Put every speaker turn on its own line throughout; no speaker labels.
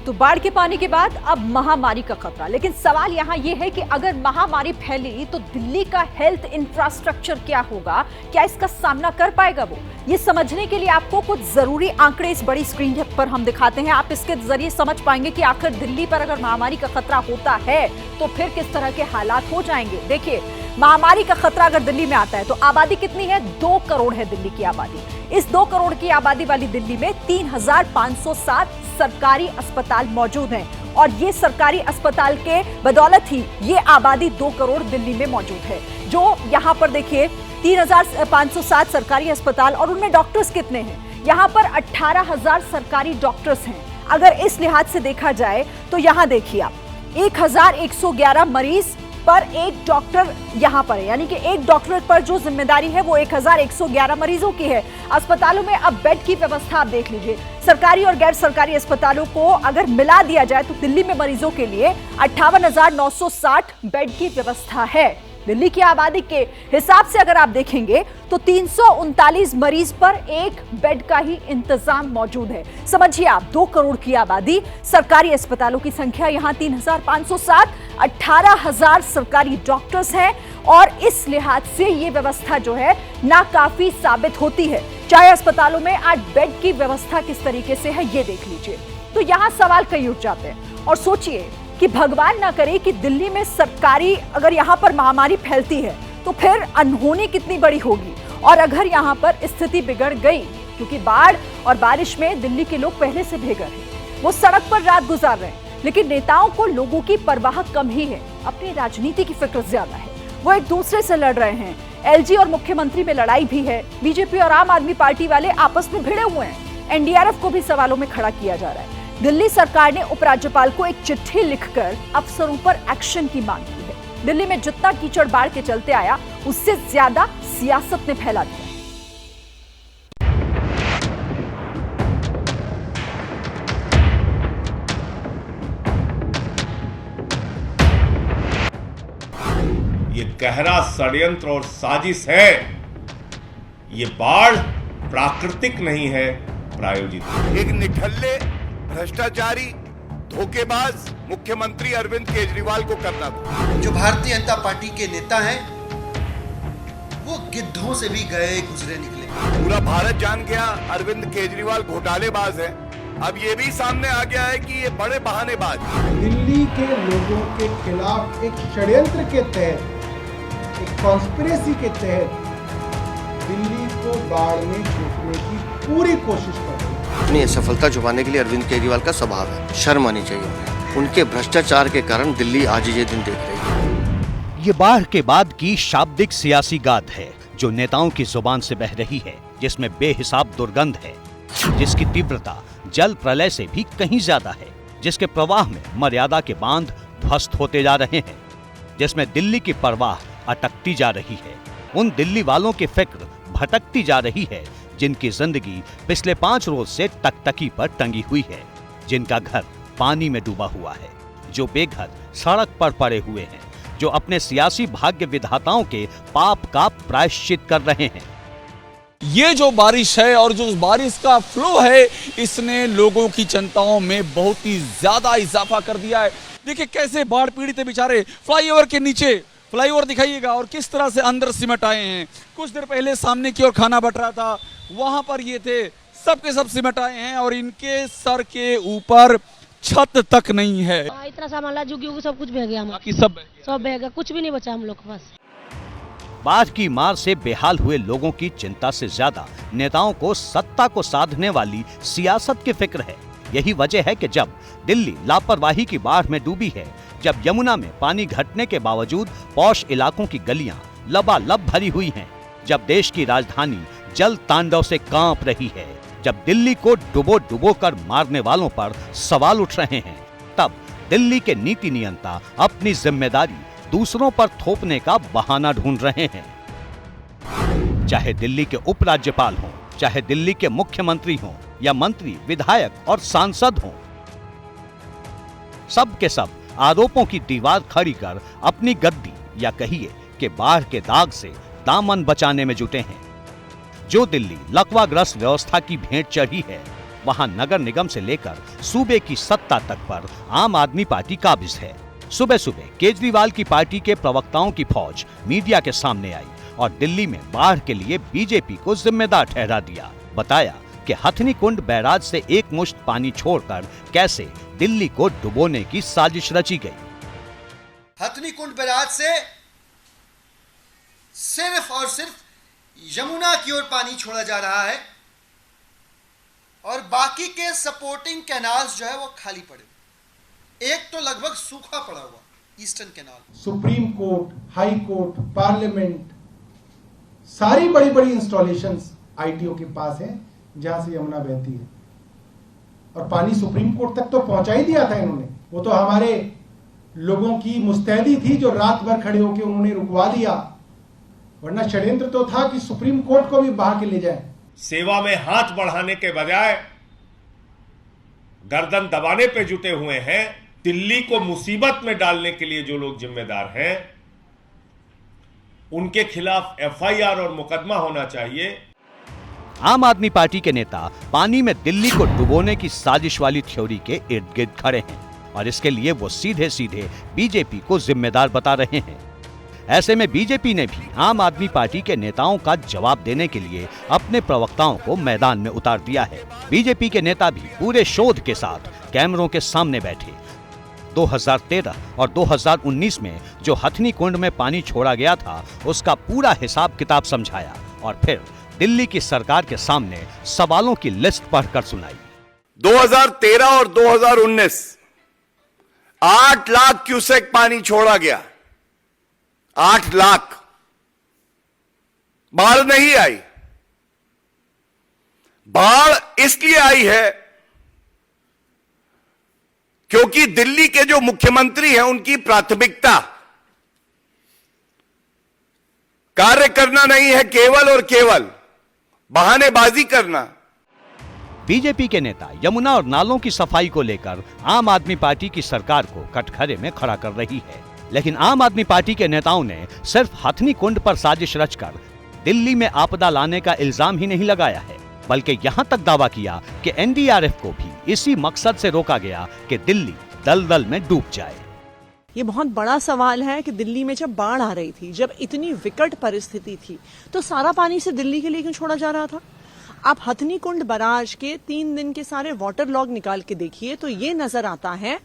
तो बाढ़ के पानी के बाद अब महामारी का खतरा। लेकिन सवाल यहाँ ये है कि अगर महामारी फैली तो दिल्ली का हेल्थ इंफ्रास्ट्रक्चर क्या होगा, क्या इसका सामना कर पाएगा वो? ये समझने के लिए आपको कुछ जरूरी आंकड़े इस बड़ी स्क्रीन पर हम दिखाते हैं। आप इसके जरिए समझ पाएंगे कि आखिर दिल्ली पर अगर महामारी का खतरा होता है तो फिर किस तरह के हालात हो जाएंगे। देखिए, महामारी का खतरा अगर दिल्ली में आता है तो आबादी कितनी है? 2 करोड़ है दिल्ली की आबादी। इस 2 करोड़ की आबादी वाली दिल्ली में 3507 सरकारी अस्पताल मौजूद हैं और ये सरकारी अस्पताल के बदौलत ही ये आबादी 2 करोड़ दिल्ली में मौजूद है। जो यहाँ पर देखिए 3507 सरकारी अस्पताल और उनमें डॉक्टर्स कितने हैं? यहाँ पर 18,000 सरकारी डॉक्टर्स हैं। अगर इस लिहाज से देखा जाए तो यहाँ देखिए आप 1111 मरीज पर एक डॉक्टर यहाँ पर है, यानी कि एक डॉक्टर पर जो जिम्मेदारी है वो 1111 मरीजों की है। अस्पतालों में अब बेड की व्यवस्था आप देख लीजिए। सरकारी और गैर सरकारी अस्पतालों को अगर मिला दिया जाए तो दिल्ली में मरीजों के लिए 58,960 बेड की व्यवस्था है। दिल्ली की आबादी के हिसाब से अगर आप देखेंगे तो 339 मरीज पर एक बेड का ही इंतजाम मौजूद है। समझिए आप, 2 करोड़ की आबादी, सरकारी अस्पतालों की संख्या यहाँ 3,507, 18,000 सरकारी डॉक्टर्स हैं और इस लिहाज से ये व्यवस्था जो है नाकाफी साबित होती है। चाहे अस्पतालों में आज बेड की व्यवस्था किस तरीके से है ये देख लीजिए। तो यहाँ सवाल कई उठ जाते हैं और सोचिए कि भगवान ना करे कि दिल्ली में सरकारी अगर यहाँ पर महामारी फैलती है तो फिर अनहोनी कितनी बड़ी होगी। और अगर यहाँ पर स्थिति बिगड़ गई, क्योंकि बाढ़ और बारिश में दिल्ली के लोग पहले से बेघर हैं, वो सड़क पर रात गुजार रहे हैं, लेकिन नेताओं को लोगों की परवाह कम ही है, अपनी राजनीति की फिक्र ज्यादा है। वो एक दूसरे से लड़ रहे हैं। एलजी और मुख्यमंत्री में लड़ाई भी है। बीजेपी और आम आदमी पार्टी वाले आपस में भिड़े हुए हैं। एनडीआरएफ को भी सवालों में खड़ा किया जा रहा है। दिल्ली सरकार ने उपराज्यपाल को एक चिट्ठी लिखकर अफसरों पर एक्शन की मांग की है। दिल्ली में जितना कीचड़ बाढ़ के चलते आया उससे ज्यादा सियासत ने फैला दिया।
ये गहरा षड्यंत्र और साजिश है। ये बाढ़ प्राकृतिक नहीं है, प्रायोजित।
एक निठल्ले भ्रष्टाचारी धोखेबाज मुख्यमंत्री अरविंद केजरीवाल को करना था।
जो भारतीय जनता पार्टी के नेता हैं वो गिद्धों से भी गए गुजरे निकले।
पूरा भारत जान गया अरविंद केजरीवाल घोटालेबाज है। अब ये भी सामने आ गया है कि ये बड़े बहानेबाज।
दिल्ली के लोगों के खिलाफ एक षड्यंत्र के तहत, एक कॉन्स्पिरेसी के तहत दिल्ली को बाढ़ में डूबने की पूरी कोशिश कर रही है।
अपनी सफलता छुपाने के लिए अरविंद केजरीवाल का स्वभाव है। शर्म आनी चाहिए उन्हें। उनके भ्रष्टाचार के कारण दिल्ली आज ये दिन देख रही है।
ये बाढ़ के बाद की शाब्दिक सियासी गाथ है जो नेताओं की जुबान से बह रही है, जिसमें बेहिसाब दुर्गंध है, जिसकी तीव्रता जल प्रलय से भी कहीं ज्यादा है, जिसके प्रवाह में मर्यादा के बांध ध्वस्त होते जा रहे हैं, जिसमें दिल्ली की परवाह अटकती जा रही है। उन दिल्ली वालों की फिक्र भटकती जा रही है जिनकी जिंदगी पिछले 5 रोज से टकटकी पर टंगी हुई है, जिनका घर पानी में डूबा हुआ है, जो बेघर सड़क पर पड़े हुए हैं, जो अपने सियासी भाग्य विधाताओं के पाप का प्रायश्चित कर रहे हैं।
ये जो बारिश है और जो बारिश का फ्लो है, इसने लोगों की चिंताओं में बहुत ही ज्यादा इजाफा कर दिया है। देखिए कैसे बाढ़ पीड़ित है बेचारे। फ्लाईओवर के नीचे, फ्लाईओवर दिखाइएगा, और किस तरह से अंदर सिमट आए हैं। कुछ देर पहले सामने की ओर खाना बट रहा था, वहां पर ये थे, सबके सब सिमट आए हैं और इनके सर के ऊपर छत तक नहीं है।
इतना सामान ला जुगी सब कुछ बह गया,
बाकी सब
बह गया, कुछ भी नहीं बचा हम लोग के पास।
बाढ़ की मार से बेहाल हुए लोगों की चिंता से ज्यादा नेताओं को सत्ता को साधने वाली सियासत की फिक्र है। यही वजह है कि जब दिल्ली लापरवाही की बाढ़ में डूबी है, जब यमुना में पानी घटने के बावजूद पौष इलाकों की गलियां लबालब भरी हुई हैं, जब देश की राजधानी जल तांडव से कांप रही है, जब दिल्ली को डुबो कर मारने वालों पर सवाल उठ रहे हैं, तब दिल्ली के नीति नियंता अपनी जिम्मेदारी दूसरों पर थोपने का बहाना ढूंढ रहे हैं। चाहे दिल्ली के उपराज्यपाल हों, चाहे दिल्ली के मुख्यमंत्री हों या मंत्री, विधायक और सांसद हों, सब के सब आरोपों की दीवार खड़ी कर अपनी गद्दी या कहिए कि बाढ़ के दाग से दामन बचाने में जुटे हैं। जो दिल्ली लकवाग्रस्त व्यवस्था की भेंट चढ़ी है, वहां नगर निगम से लेकर सूबे की सत्ता तक पर आम आदमी पार्टी काबिज है। सुबह सुबह केजरीवाल की पार्टी के प्रवक्ताओं की फौज मीडिया के सामने आई और दिल्ली में बाढ़ के लिए बीजेपी को जिम्मेदार ठहरा दिया। बताया कि हथनी कुंड बैराज से एक मुश्त पानी छोड़कर कैसे दिल्ली को डुबोने की साजिश रची गई।
हथनी कुंड बैराज से सिर्फ और सिर्फ यमुना की ओर पानी छोड़ा जा रहा है और बाकी के सपोर्टिंग कैनाल्स जो है वो खाली पड़े। एक तो लगभग सूखा पड़ा हुआ eastern canal.
Supreme court, high court, parliament, सारी बड़ी बड़ी इंस्टॉलेशंस आईटीओ के पास है जहां से यमुना बहती है और पानी सुप्रीम कोर्ट तक तो पहुंचा ही दिया था इन्होंने। वो तो हमारे लोगों की मुस्तैदी थी जो रात भर खड़े होकर उन्होंने रुकवा दिया, वरना षड्यंत्र तो था कि सुप्रीम कोर्ट को भी बहा के ले जाए।
सेवा में हाथ बढ़ाने के बजाय गर्दन दबाने पे जुटे हुए हैं। दिल्ली को मुसीबत में डालने के लिए जो लोग जिम्मेदार हैं उनके खिलाफ एफआईआर और मुकदमा होना चाहिए।
आम आदमी पार्टी के नेता पानी में दिल्ली को डुबोने की साजिश वाली थ्योरी के इर्द गिर्द खड़े हैं और इसके लिए वो सीधे सीधे बीजेपी को जिम्मेदार बता रहे हैं। ऐसे में बीजेपी ने भी आम आदमी पार्टी के नेताओं का जवाब देने के लिए अपने प्रवक्ताओं को मैदान में उतार दिया है। बीजेपी के नेता भी पूरे शोध के साथ कैमरों के सामने बैठे 2013 और 2019 में जो हथनी कुंड में पानी छोड़ा गया था उसका पूरा हिसाब किताब समझाया और फिर दिल्ली की सरकार के सामने सवालों की लिस्ट पढ़कर सुनाई।
2013 और 2019 8 लाख क्यूसेक पानी छोड़ा गया। 8 लाख। बाढ़ नहीं आई। बाढ़ इसलिए आई है क्योंकि दिल्ली के जो मुख्यमंत्री हैं उनकी प्राथमिकता कार्य करना नहीं है, केवल और केवल बहानेबाजी करना।
बीजेपी के नेता यमुना और नालों की सफाई को लेकर आम आदमी पार्टी की सरकार को कटघरे में खड़ा कर रही है, लेकिन आम आदमी पार्टी के नेताओं ने सिर्फ हथनी कुंड पर साजिश रचकर दिल्ली में आपदा लाने का इल्जाम ही नहीं लगाया है, बल्कि यहां तक दावा किया कि एनडीआरएफ को भी इसी मकसद से रोका गया कि दिल्ली दलदल में डूब जाए।
ये बहुत बड़ा सवाल है कि दिल्ली में जब बाढ़ आ रही थी, जब इतनी विकट परिस्थिति थी, तो सारा पानी से दिल्ली के लिए क्यों छोड़ा जा रहा था? आप हथनी कुंड बैराज के 3 दिन के सारे वाटर लॉग निकाल के देखिए तो ये नजर आता है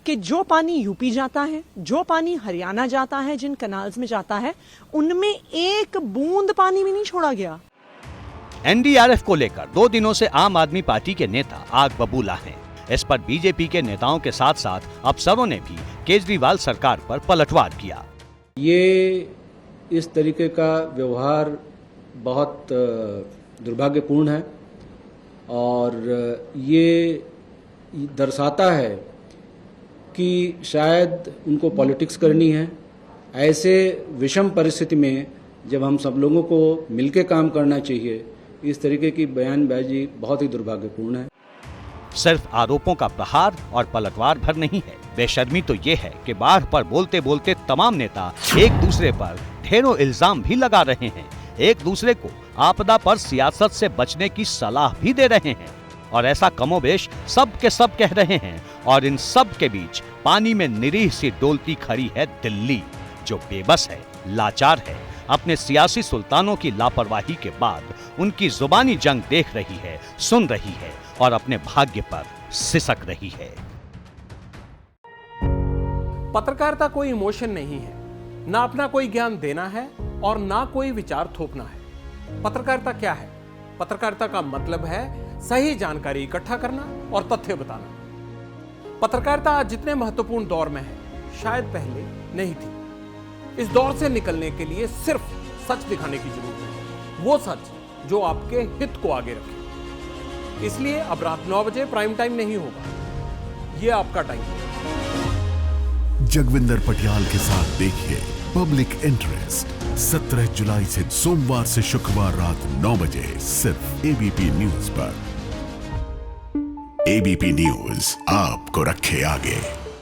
कि जो पानी यूपी जाता है, जो पानी हरियाणा जाता है, जिन कनाल्स में जाता है, उनमें एक बूंद पानी भी नहीं छोड़ा गया।
एनडीआरएफ को लेकर 2 दिनों से आम आदमी पार्टी के नेता आग बबूला हैं। इस पर बीजेपी के नेताओं के साथ साथ अफसरों ने भी केजरीवाल सरकार पर पलटवार किया।
ये इस तरीके का व्यवहार बहुत दुर्भाग्यपूर्ण है और ये दर्शाता है कि शायद उनको पॉलिटिक्स करनी है। ऐसे विषम परिस्थिति में जब हम सब लोगों को मिलकर काम करना चाहिए, इस तरीके की बयानबाजी बहुत ही दुर्भाग्यपूर्ण है।
सिर्फ आरोपों का प्रहार और पलटवार भर नहीं है, बेशर्मी तो ये है कि बाढ़ पर बोलते बोलते तमाम नेता एक दूसरे पर ढेरों इल्जाम भी लगा रहे हैं, एक दूसरे को आपदा पर सियासत से बचने की सलाह भी दे रहे हैं और ऐसा कमोबेश सब के सब कह रहे हैं। और इन सब के बीच पानी में निरीह सी डोलती खड़ी है दिल्ली, जो बेबस है, लाचार है, अपने सियासी सुल्तानों की लापरवाही के बाद उनकी जुबानी जंग देख रही है, सुन रही है और अपने भाग्य पर सिसक रही है।
पत्रकारिता कोई इमोशन नहीं है, ना अपना कोई ज्ञान देना है और ना कोई विचार थोपना है। पत्रकारिता क्या है? पत्रकारिता का मतलब है सही जानकारी इकट्ठा करना और तथ्य बताना। पत्रकारिता आज जितने महत्वपूर्ण दौर में है, शायद पहले नहीं थी। इस दौर से निकलने के लिए सिर्फ सच दिखाने की जरूरत है, वो सच जो आपके हित को आगे रखे। इसलिए अब रात 9 बजे प्राइम टाइम नहीं होगा, ये आपका टाइम है।
जगविंदर पटियाल के साथ देखिए पब्लिक इंटरेस्ट 17 जुलाई से सोमवार से शुक्रवार रात 9 बजे सिर्फ एबीपी न्यूज पर। एबीपी न्यूज आपको रखे आगे।